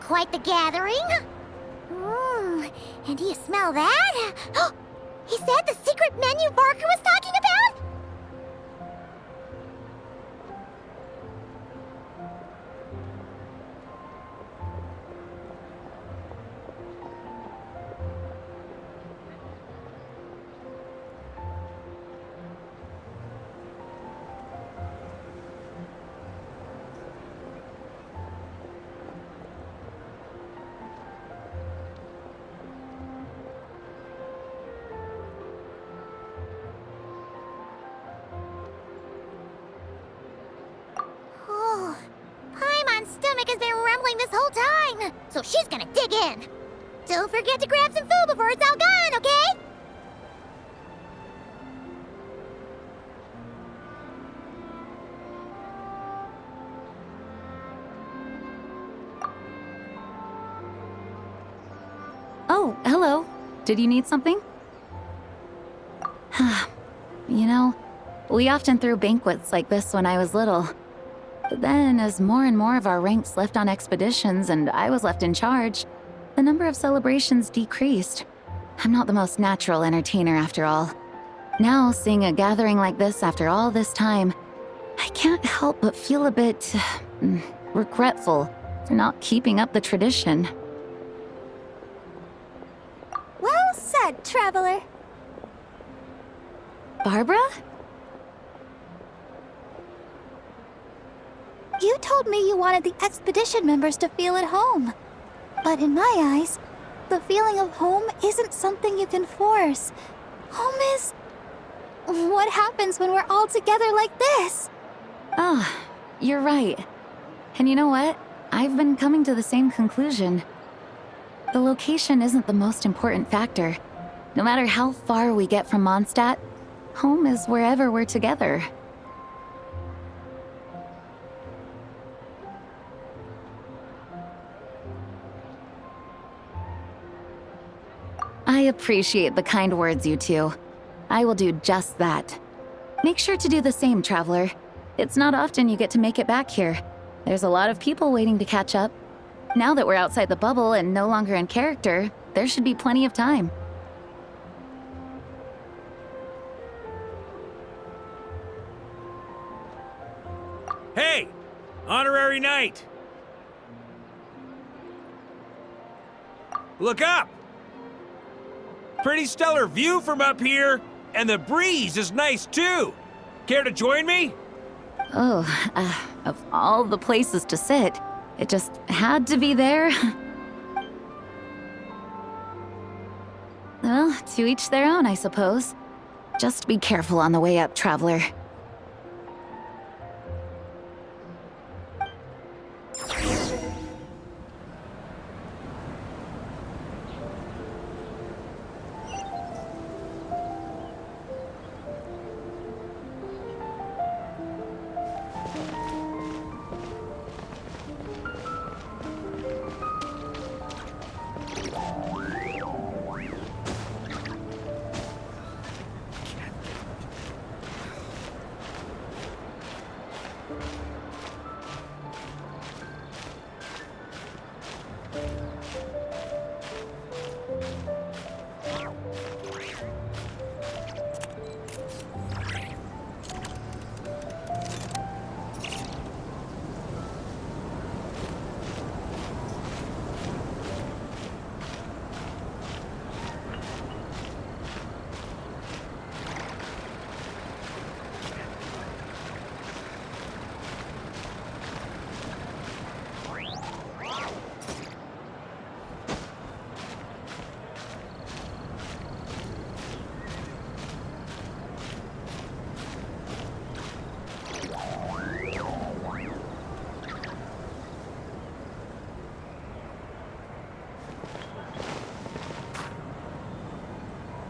quite the gathering. And do you smell that? Is that the secret menu Barker was talking about? Stomach has been rumbling this whole time, so she's gonna dig in. Don't forget to grab some food before it's all gone, okay? Oh, hello. Did you need something? You know, we often threw banquets like this when I was little. But then, as more and more of our ranks left on expeditions and I was left in charge, the number of celebrations decreased. I'm not the most natural entertainer after all. Now, seeing a gathering like this after all this time, I can't help but feel a bit regretful for not keeping up the tradition. Well said, traveler. Barbara? You told me you wanted the expedition members to feel at home. But in my eyes, the feeling of home isn't something you can force. Home is... what happens when we're all together like this? Oh, you're right. And you know what? I've been coming to the same conclusion. The location isn't the most important factor. No matter how far we get from Mondstadt, home is wherever we're together. I appreciate the kind words, you two. I will do just that. Make sure to do the same, traveler. It's not often you get to make it back here. There's a lot of people waiting to catch up. Now that we're outside the bubble and no longer in character, there should be plenty of time. Hey! Honorary Knight! Look up! Pretty stellar view from up here, and the breeze is nice too. Care to join me? Oh, of all the places to sit, it just had to be there. Well, to each their own, I suppose. Just be careful on the way up, traveler.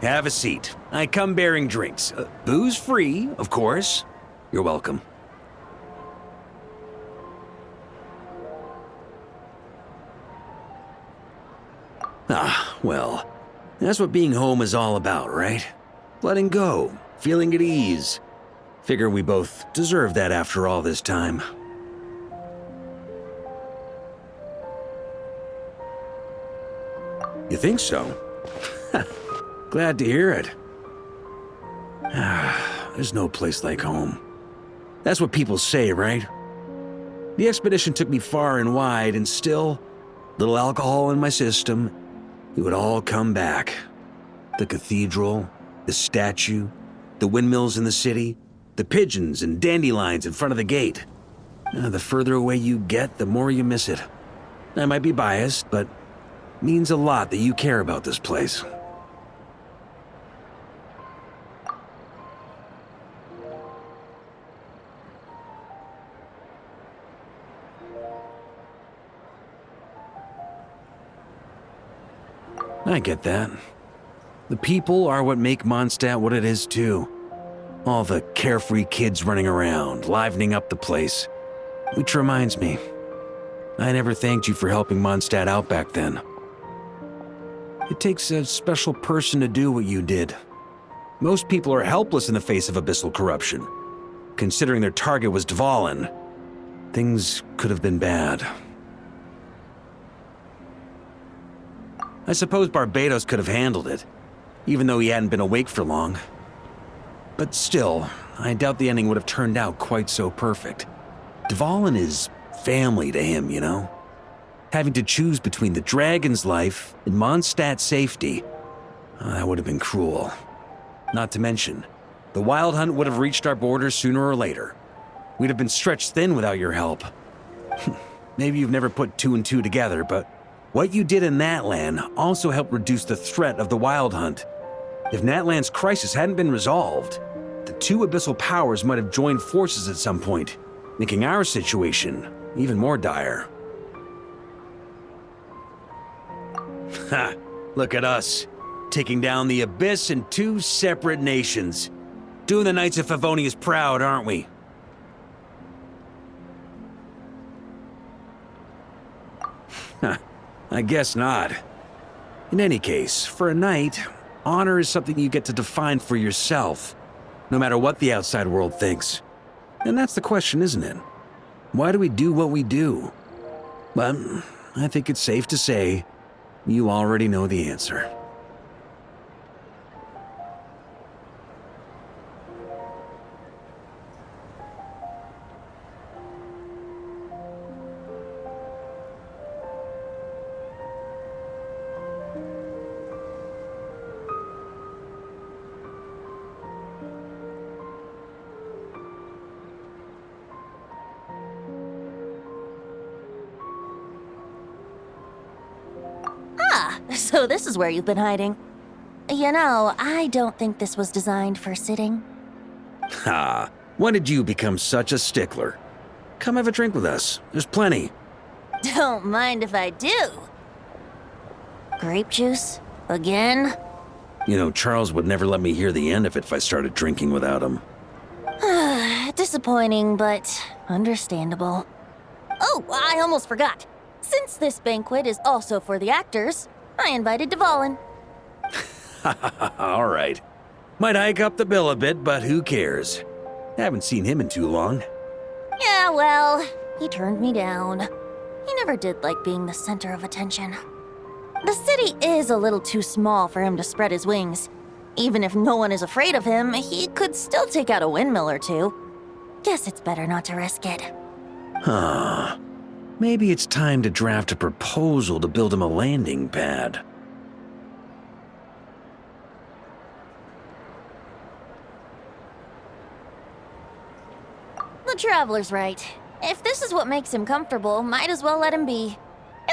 Have a seat. I come bearing drinks. Booze free, of course. You're welcome. Ah, well, that's what being home is all about, right? Letting go, feeling at ease. Figure we both deserve that after all this time. You think so? Glad to hear it. There's no place like home. That's what people say, right? The expedition took me far and wide, and still, little alcohol in my system, it would all come back. The cathedral, the statue, the windmills in the city, the pigeons and dandelions in front of the gate. The further away you get, the more you miss it. I might be biased, but it means a lot that you care about this place. I get that. The people are what make Mondstadt what it is, too. All the carefree kids running around, livening up the place. Which reminds me, I never thanked you for helping Mondstadt out back then. It takes a special person to do what you did. Most people are helpless in the face of abyssal corruption. Considering their target was Dvalin, things could have been bad. I suppose Barbados could have handled it, even though he hadn't been awake for long. But still, I doubt the ending would have turned out quite so perfect. Dvalin is family to him, you know? Having to choose between the dragon's life and Mondstadt's safety, that would have been cruel. Not to mention, the Wild Hunt would have reached our borders sooner or later. We'd have been stretched thin without your help. Maybe you've never put two and two together, but what you did in Natlan also helped reduce the threat of the Wild Hunt. If Natlan's crisis hadn't been resolved, the two abyssal powers might have joined forces at some point, making our situation even more dire. Ha! Look at us, taking down the Abyss in two separate nations. Doing the Knights of Favonius proud, aren't we? I guess not. In any case, for a knight, honor is something you get to define for yourself, no matter what the outside world thinks. And that's the question, isn't it? Why do we do what we do? But I think it's safe to say you already know the answer. So this is where you've been hiding. You know, I don't think this was designed for sitting. Ha! When did you become such a stickler? Come have a drink with us. There's plenty. Don't mind if I do. Grape juice? Again? You know, Charles would never let me hear the end of it if I started drinking without him. Disappointing, but understandable. Oh, I almost forgot. Since this banquet is also for the actors, I invited Dvalin. All right. Might hike up the bill a bit, but who cares? Haven't seen him in too long. Yeah, well, he turned me down. He never did like being the center of attention. The city is a little too small for him to spread his wings. Even if no one is afraid of him, he could still take out a windmill or two. Guess it's better not to risk it. Huh. Maybe it's time to draft a proposal to build him a landing pad. The Traveler's right. If this is what makes him comfortable, might as well let him be.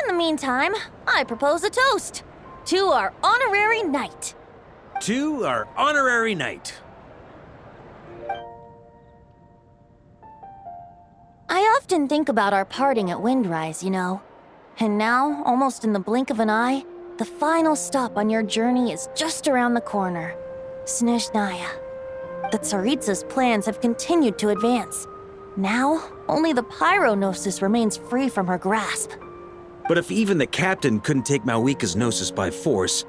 In the meantime, I propose a toast to our honorary knight. To our honorary knight. I often think about our parting at Windrise, you know. And now, almost in the blink of an eye, the final stop on your journey is just around the corner. Snezhnaya. The Tsaritsa's plans have continued to advance. Now, only the Pyronosis remains free from her grasp. But if even the captain couldn't take Malwika's Gnosis by force,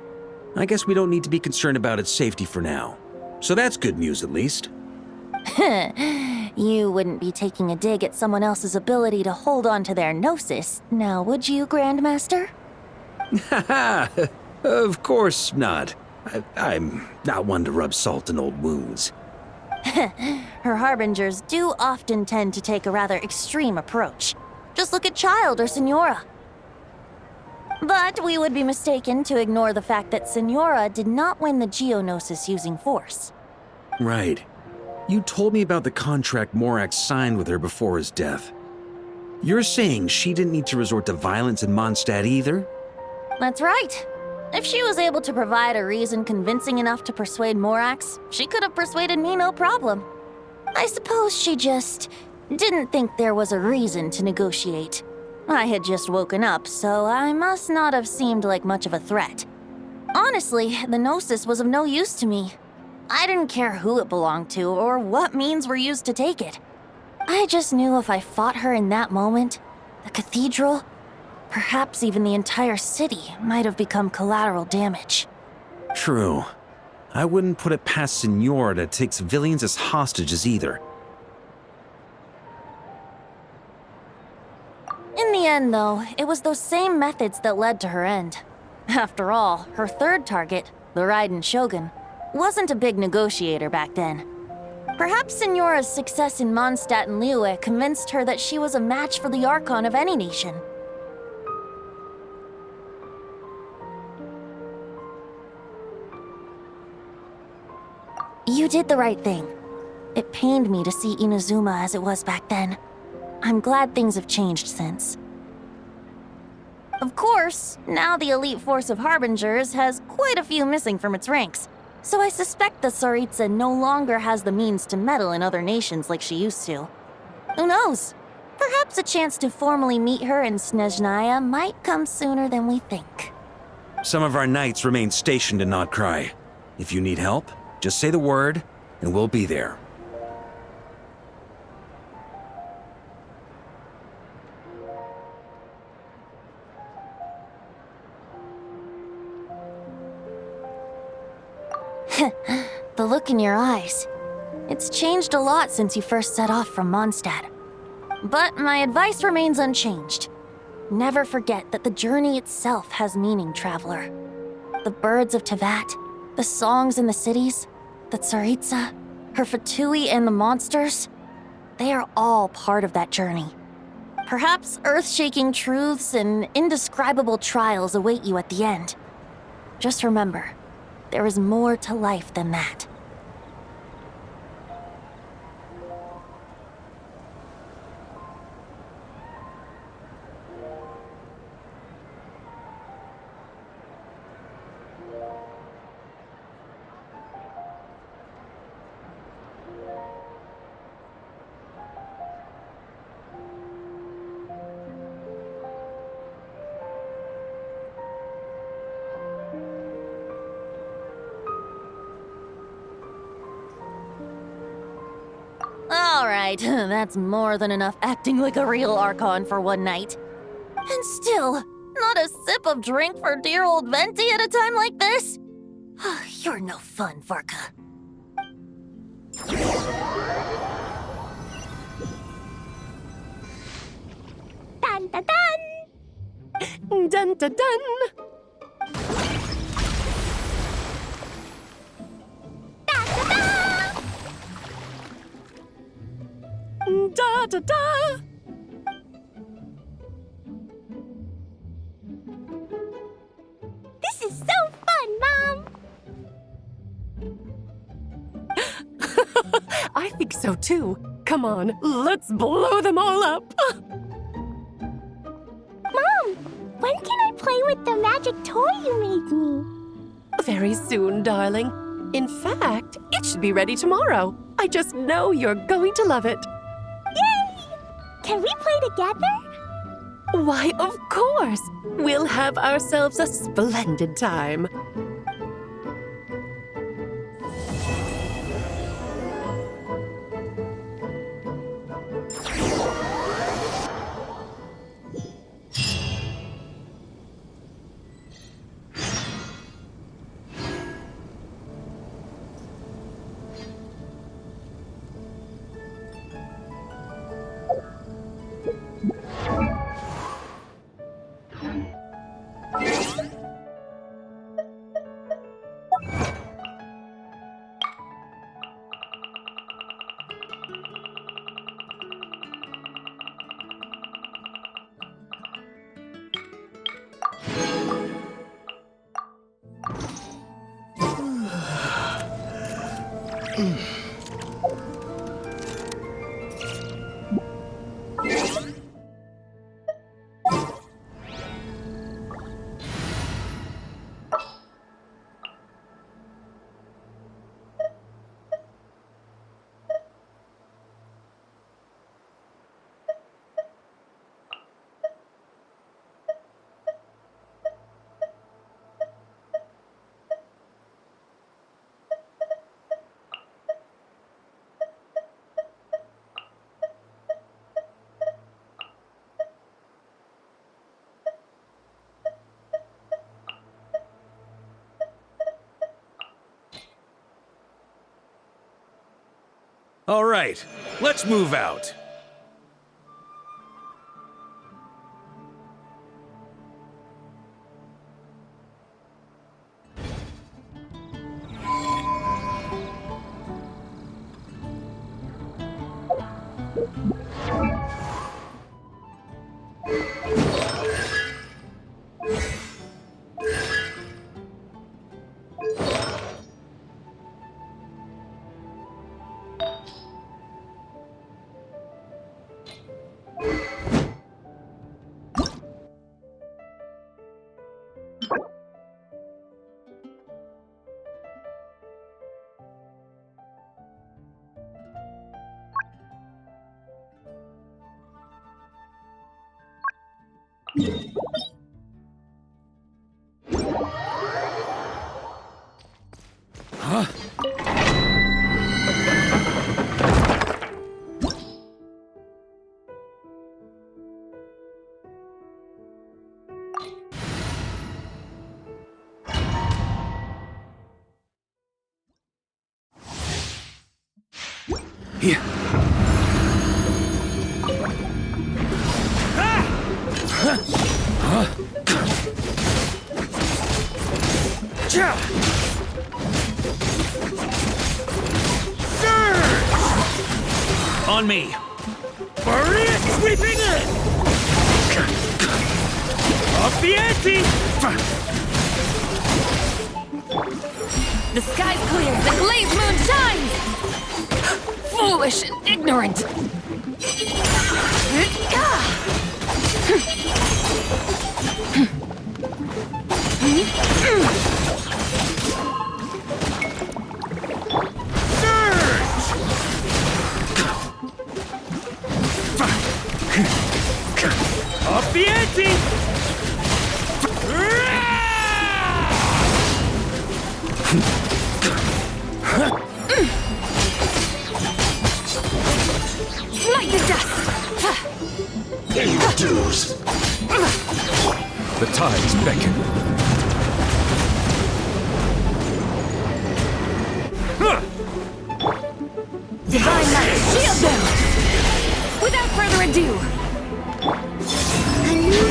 I guess we don't need to be concerned about its safety for now. So that's good news, at least. You wouldn't be taking a dig at someone else's ability to hold on to their Gnosis, now would you, Grandmaster? Haha! Of course not. I'm not one to rub salt in old wounds. Her harbingers do often tend to take a rather extreme approach. Just look at Child or Senora. But we would be mistaken to ignore the fact that Senora did not win the Geonosis using force. Right. You told me about the contract Morax signed with her before his death. You're saying she didn't need to resort to violence in Mondstadt either? That's right. If she was able to provide a reason convincing enough to persuade Morax, she could have persuaded me no problem. I suppose she just didn't think there was a reason to negotiate. I had just woken up, so I must not have seemed like much of a threat. Honestly, the Gnosis was of no use to me. I didn't care who it belonged to or what means were used to take it. I just knew if I fought her in that moment, the cathedral, perhaps even the entire city, might have become collateral damage. True. I wouldn't put it past Senora to take civilians as hostages either. In the end, though, it was those same methods that led to her end. After all, her third target, the Raiden Shogun, wasn't a big negotiator back then. Perhaps Senora's success in Mondstadt and Liyue convinced her that she was a match for the Archon of any nation. You did the right thing. It pained me to see Inazuma as it was back then. I'm glad things have changed since. Of course, now the elite force of Harbingers has quite a few missing from its ranks, so I suspect the Tsaritsa no longer has the means to meddle in other nations like she used to. Who knows? Perhaps a chance to formally meet her in Snezhnaya might come sooner than we think. Some of our knights remain stationed in Notcry. If you need help, just say the word, and we'll be there. The look in your eyes. It's changed a lot since you first set off from Mondstadt. But my advice remains unchanged. Never forget that the journey itself has meaning, traveler. The birds of Tevat, the songs in the cities, the Tsaritsa, her Fatui and the monsters, they are all part of that journey. Perhaps earth-shaking truths and indescribable trials await you at the end. Just remember, there is more to life than that. All right, that's more than enough acting like a real Archon for one night. And still, not a sip of drink for dear old Venti at a time like this? You're no fun, Varka. Dun dun dun! Dun dun dun! Da da da! This is so fun, Mom! I think so too. Come on, let's blow them all up. Mom, when can I play with the magic toy you made me? Very soon, darling. In fact, it should be ready tomorrow. I just know you're going to love it. Yay! Can we play together? Why, of course! We'll have ourselves a splendid time. All right, let's move out. Huh? Yeah. On me! Maria sweeping in! Up the ante! The sky's clear, the glazed moon shines! Foolish and ignorant! Up the ante! Smite the dust! Dues! The tides beckon. Divine light, shield them! Without further ado,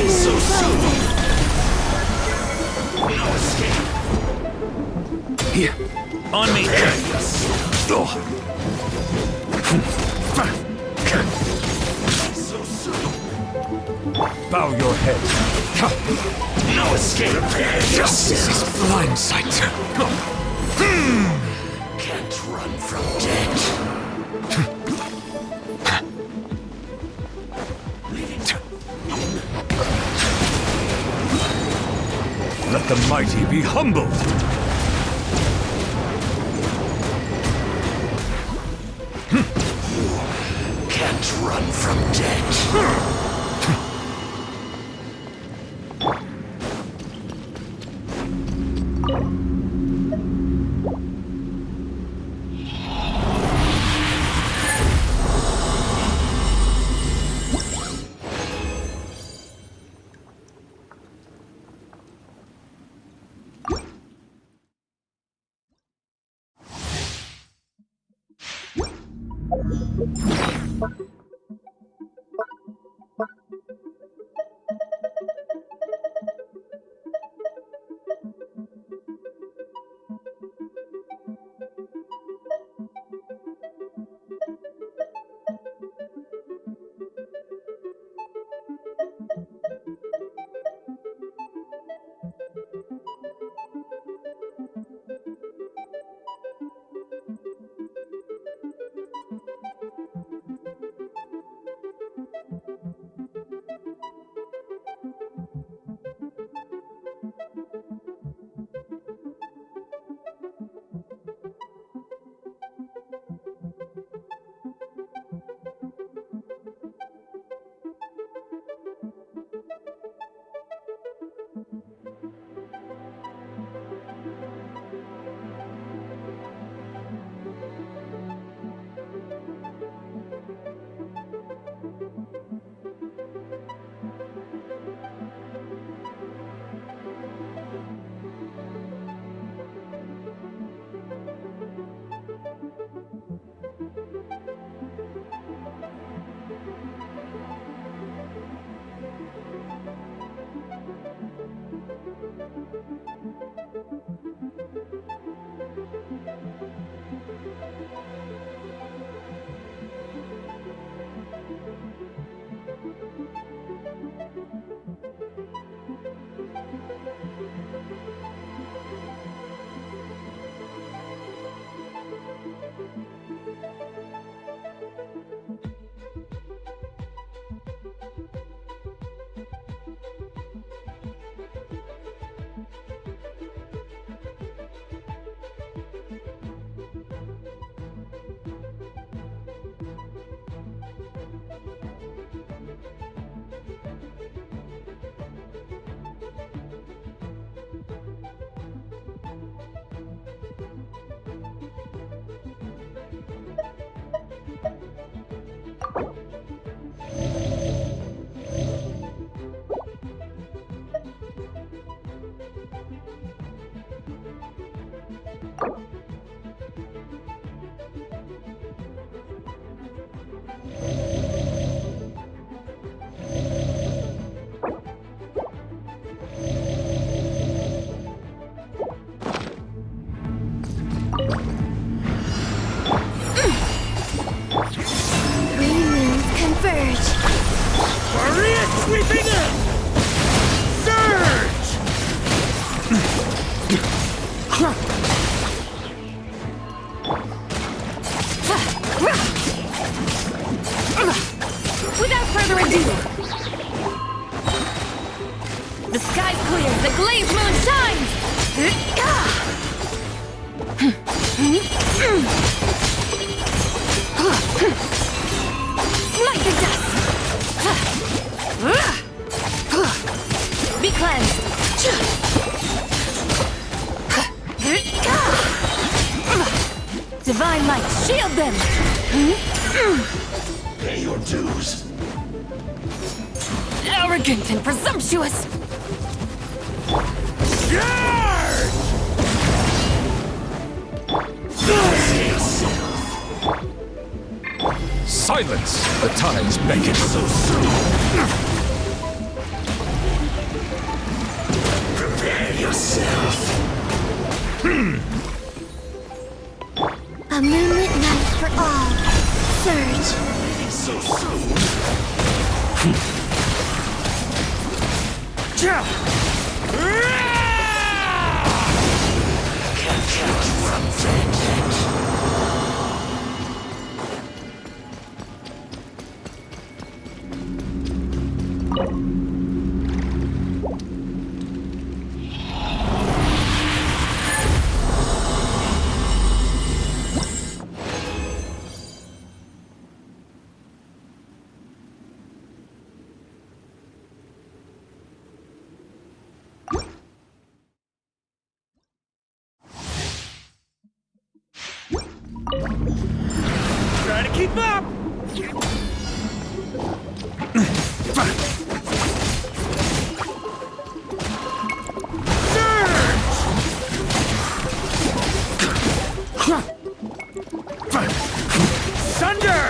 So soon! No escape! Here, on me! So soon! Bow your head. No escape! Justice is blind sight! Can't run from death. Let the mighty be humbled! Can't run from death. Without further ado, the sky's clear, the glazed moon shines! Smite the dust! Be cleansed! Divine light, shield them! Pay your dues. Arrogant and presumptuous! Silence! The times beckon. So soon. Prepare yourself. A moonlit night for all. Surge. So soon. Can't run from it. Try to keep up! Thunder!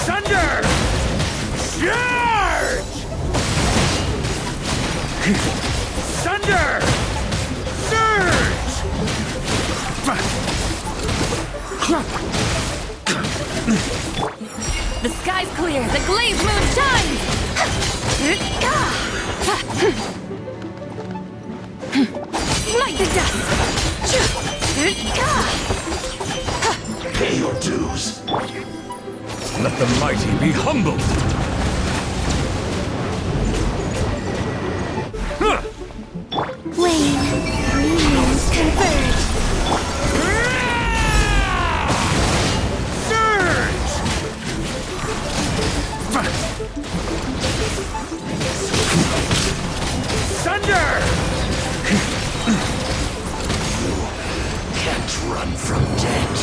Thunder! Charge! Thunder! Surge! The sky's clear, the glazed moon shines! Smite the dust! Pay your dues. Let the mighty be humbled. Wane. Three moons converge. Surge! Thunder! Can't run from death.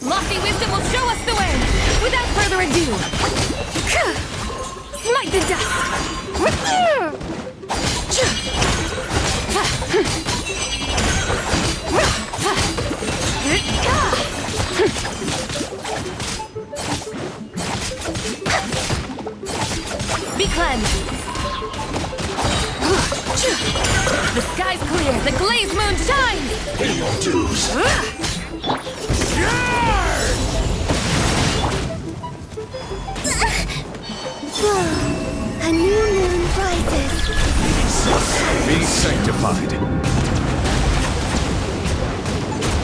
Lofty wisdom will show us the way! Without further ado! Smite the dust! Be cleansed! The sky's clear, the glazed moon shines! Pay your dues. A new moon rises. Be sanctified.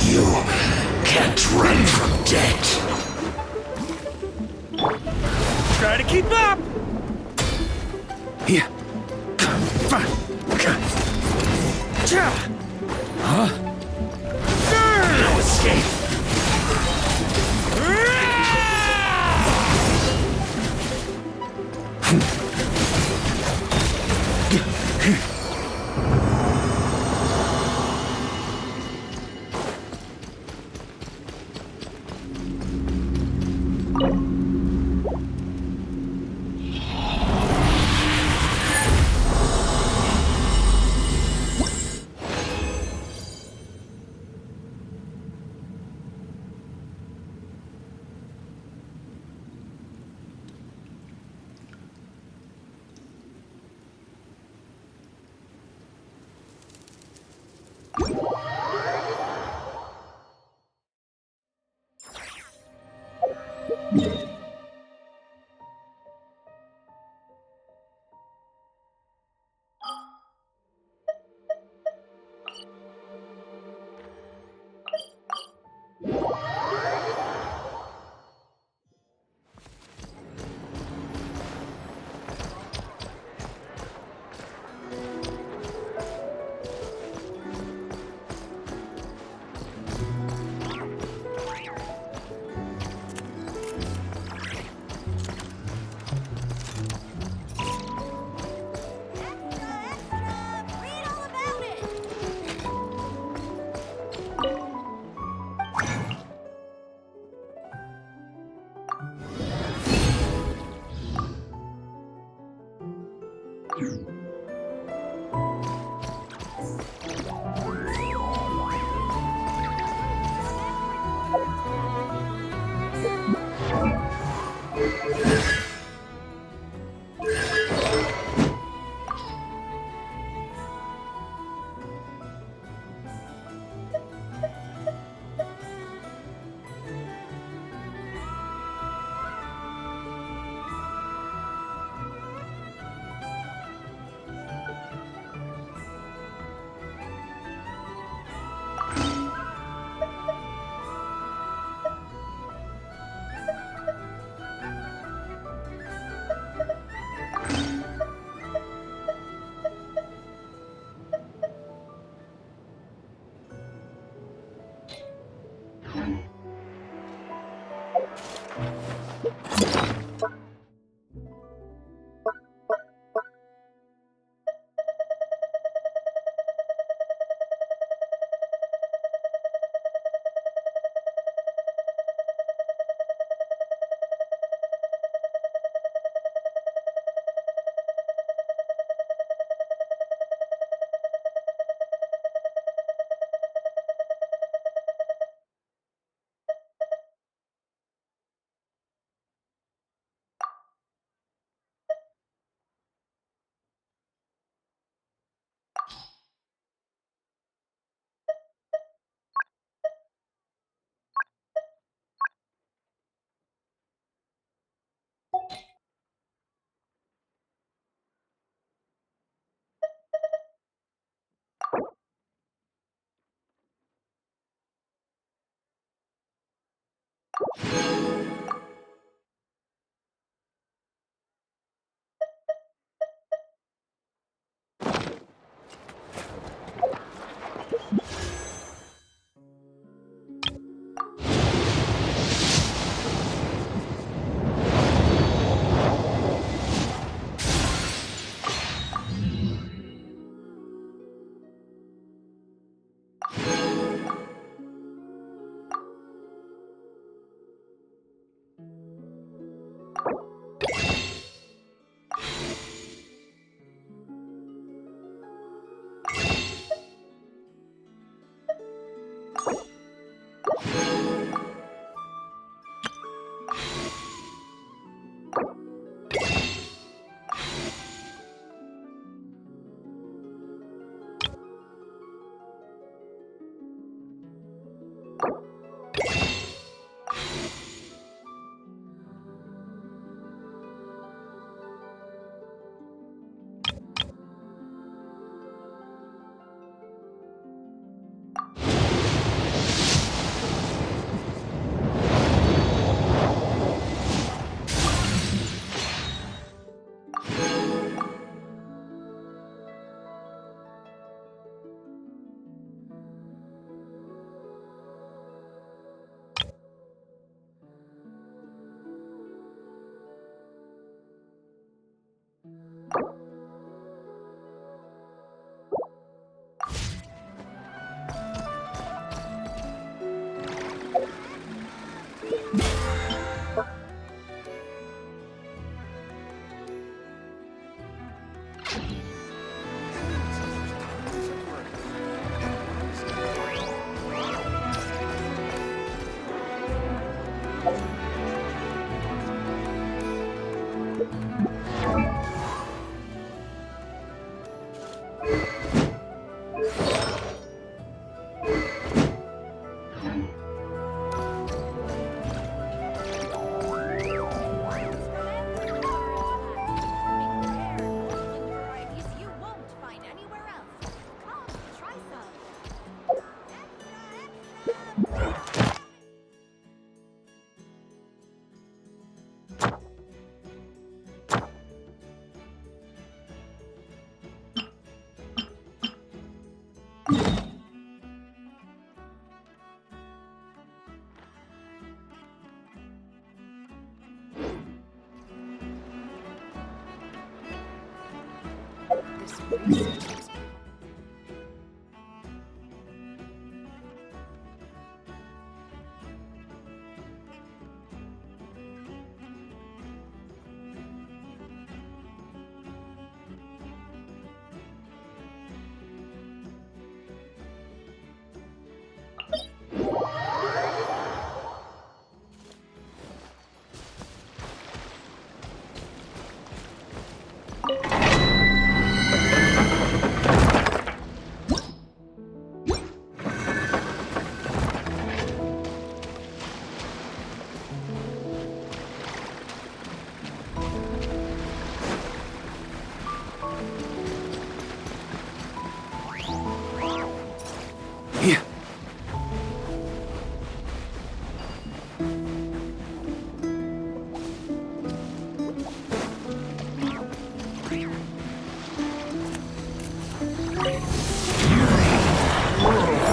You can't run from death. Try to keep up! Here. Huh? No escape.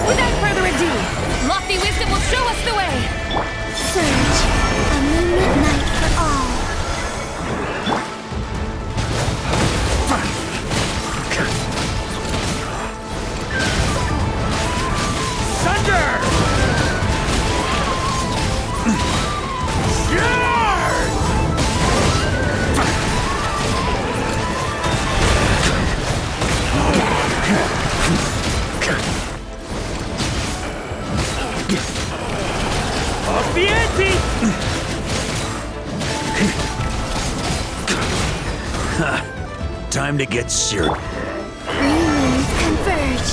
Without further ado, lofty wisdom will show us the way! Surge, a moonlit night for all. Time to get serious. Green moons converge.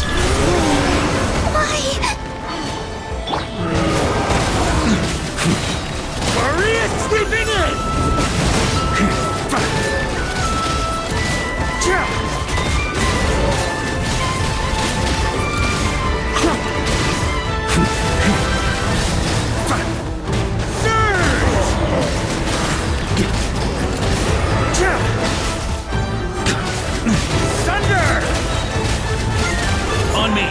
Why? Maria sweeping in! On me!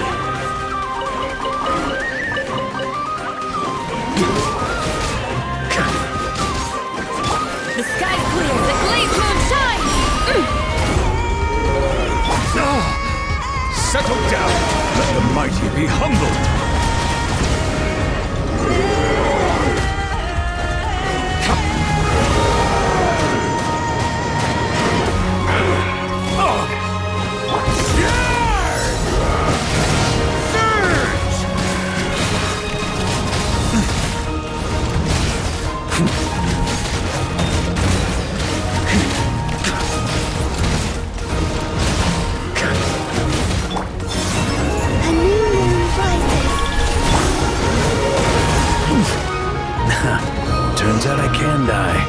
The sky's clear, the glazed moon shines! Settle down! Let the mighty be humbled! A new moon rises. Turns out I can die.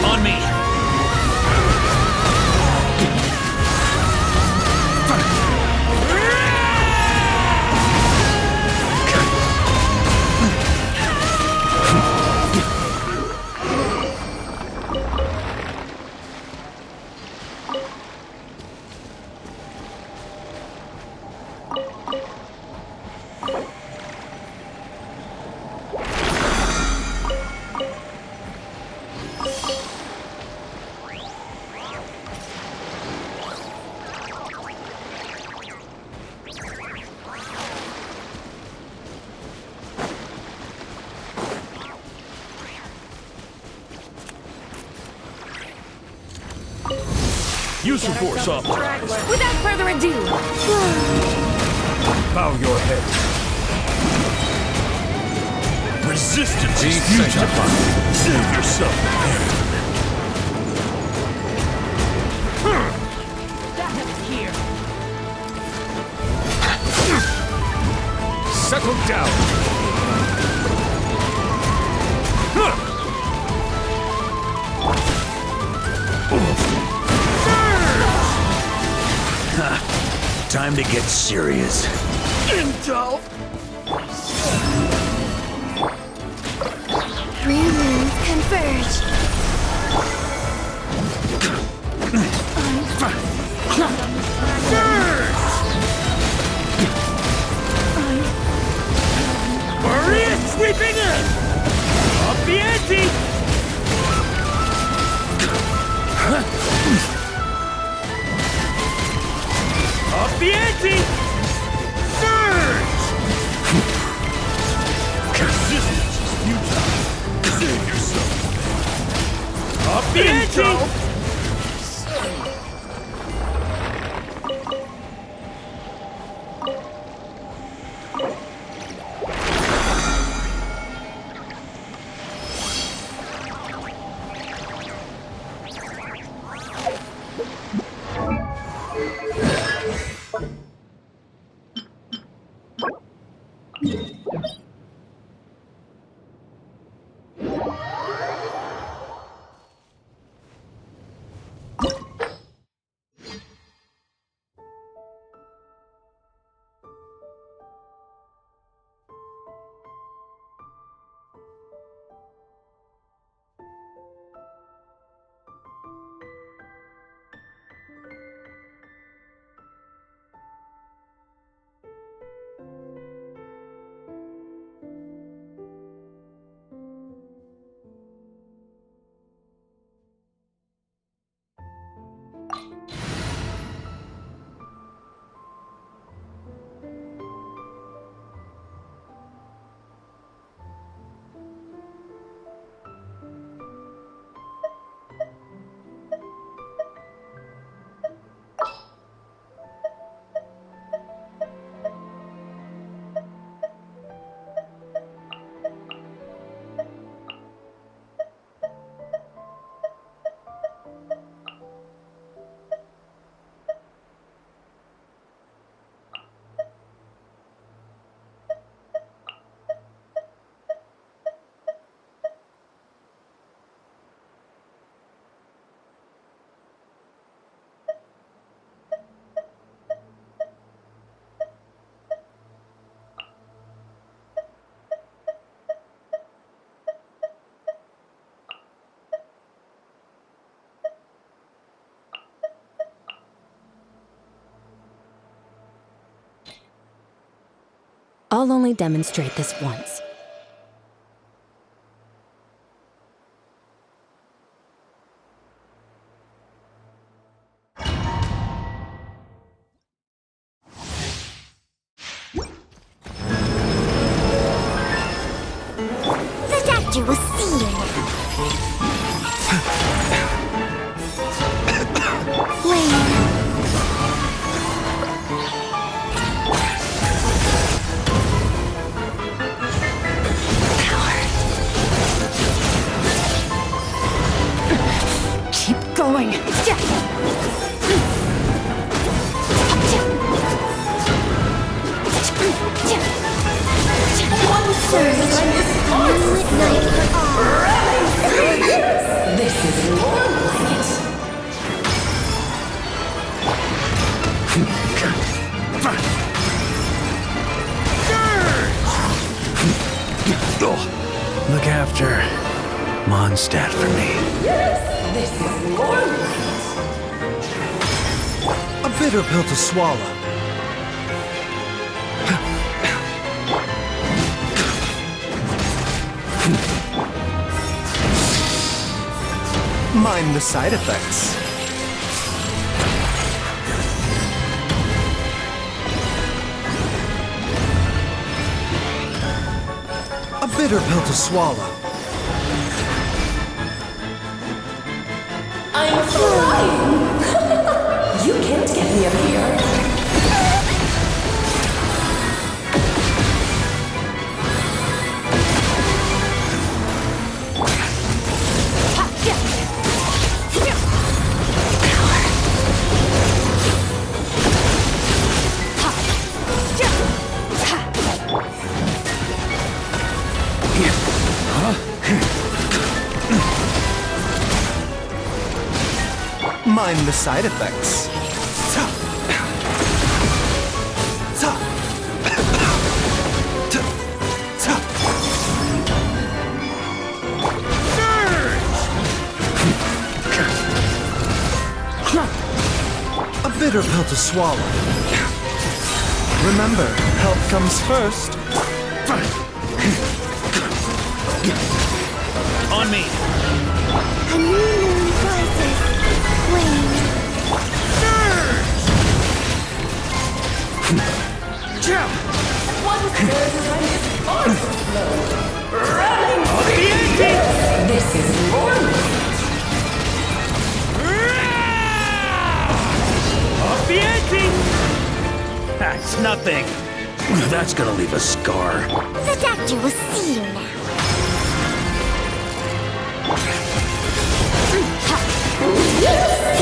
On me! Use the force, opera. Without further ado, Bow your head. Resistance is futile. Save yourself. Settle down. Time to get serious. Intel. Three moons converge. Maria sweeping in. Up the ante. Up the ante. Surge. Resistance is futile. Save yourself. Up the ante. I'll only demonstrate this once. The doctor will see you now. Lame. Going. One surge. Moonlit night for all. This is more like it. Look after Mondstadt for me. This is more like it. A bitter pill to swallow. Mind the side effects. A bitter pill to swallow. I'm flying! You can't get me up here. Mind the side effects. A bitter pill to swallow. Remember, health comes first. On me! A new moon rises. Flame. This is more Off the ante! That's nothing. That's gonna leave a scar. The doctor will see you now.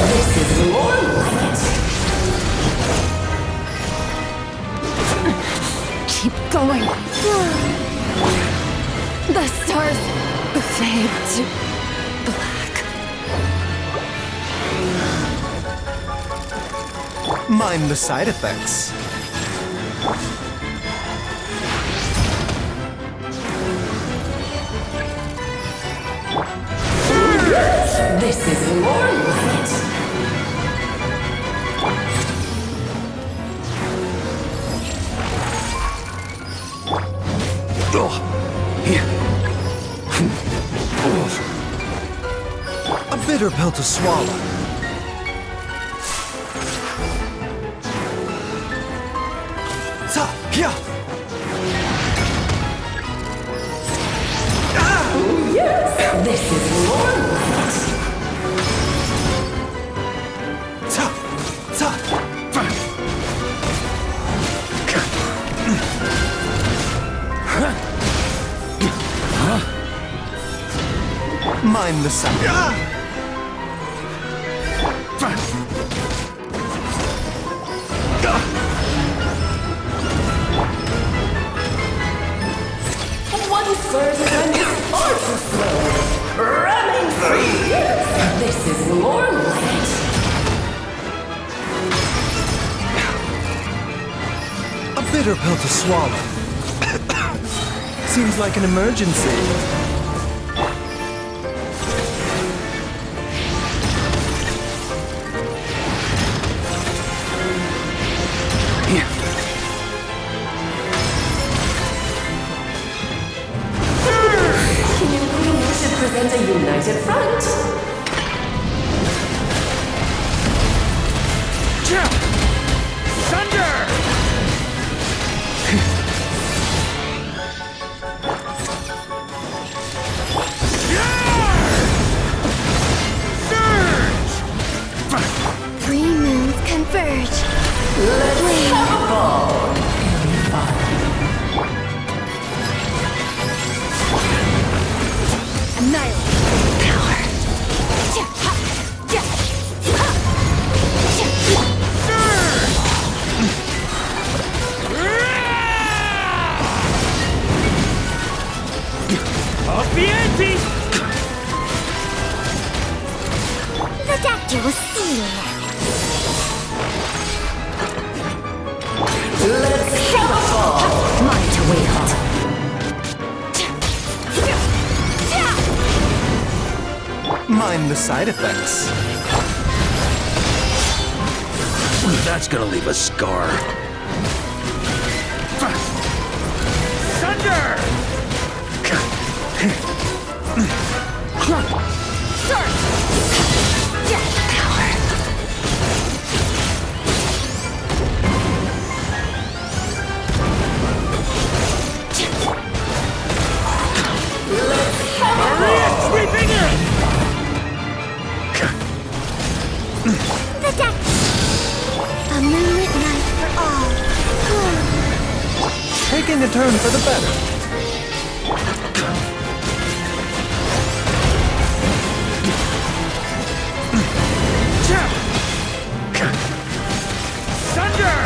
This is more like it. Keep going. The stars fade to black. Mind the side effects. This is more like it. A bitter pill to swallow. Yeah. This is more like it. Mind the side. One spurs and is far too slow. Ramming free. This is more like it. A bitter pill to swallow. Seems like an emergency. Present a united front. Thunder! Three moons converge. Let's have a ball. Annihilate. Power. Off the ante! The doctor will see you now. Let's have a ball. Mine to wait on. Mind the side effects. That's gonna leave a scar. Thunder! Maria sweeping in! The doctor. A moonlit night for all. Taking a turn for the better. Thunder!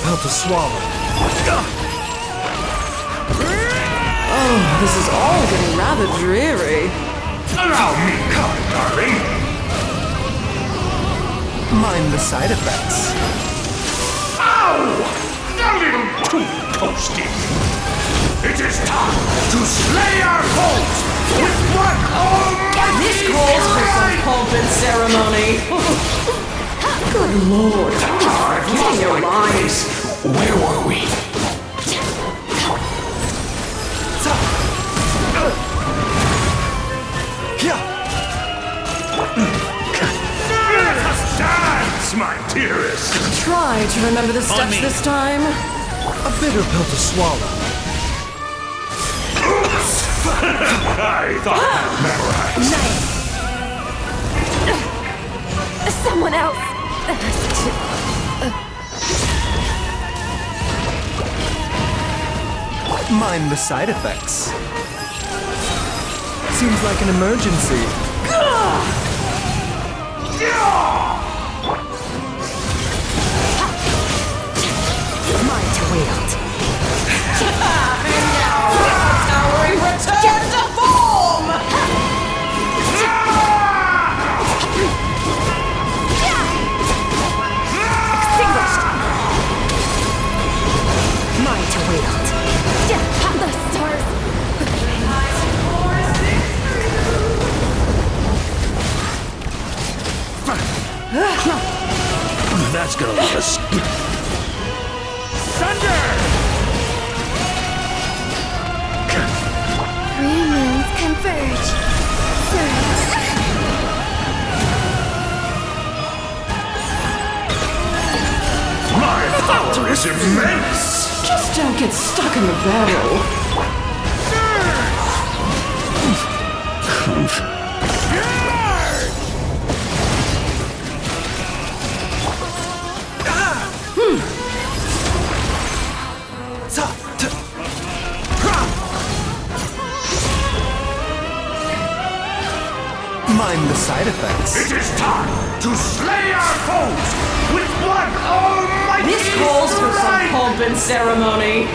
pill to swallow. Oh, this is all getting rather dreary. Allow me, come, darling. Mind the side effects. Ow! A little too toasty. It is time to slay our foes with one almighty This calls for some strike! pomp and ceremony. Good lord, I've getting lost your my lines. place. Where were we? Let us dance, my dearest. Try to remember the On steps me. this time. A bitter pill to swallow. I thought I'd memorized. Someone else. Mind the side effects. Seems like an emergency. Mine to wield. Towering return to form! Extinguished. Mine to wield. The stars. That's gonna leave us. Thunder! Three moons converge. Surge. My power is immense! Just don't get stuck in the barrel. Mind the side effects. It is time to slay our foes with one almighty This calls for some strike! pomp and ceremony.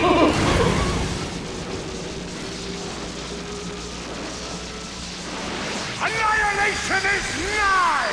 Annihilation is nigh!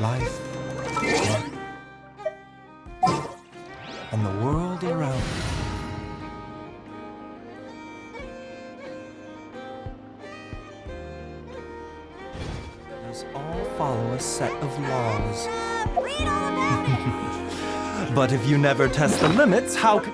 life, and the world around me. Does all follow a set of laws. But if you never test the limits, how c-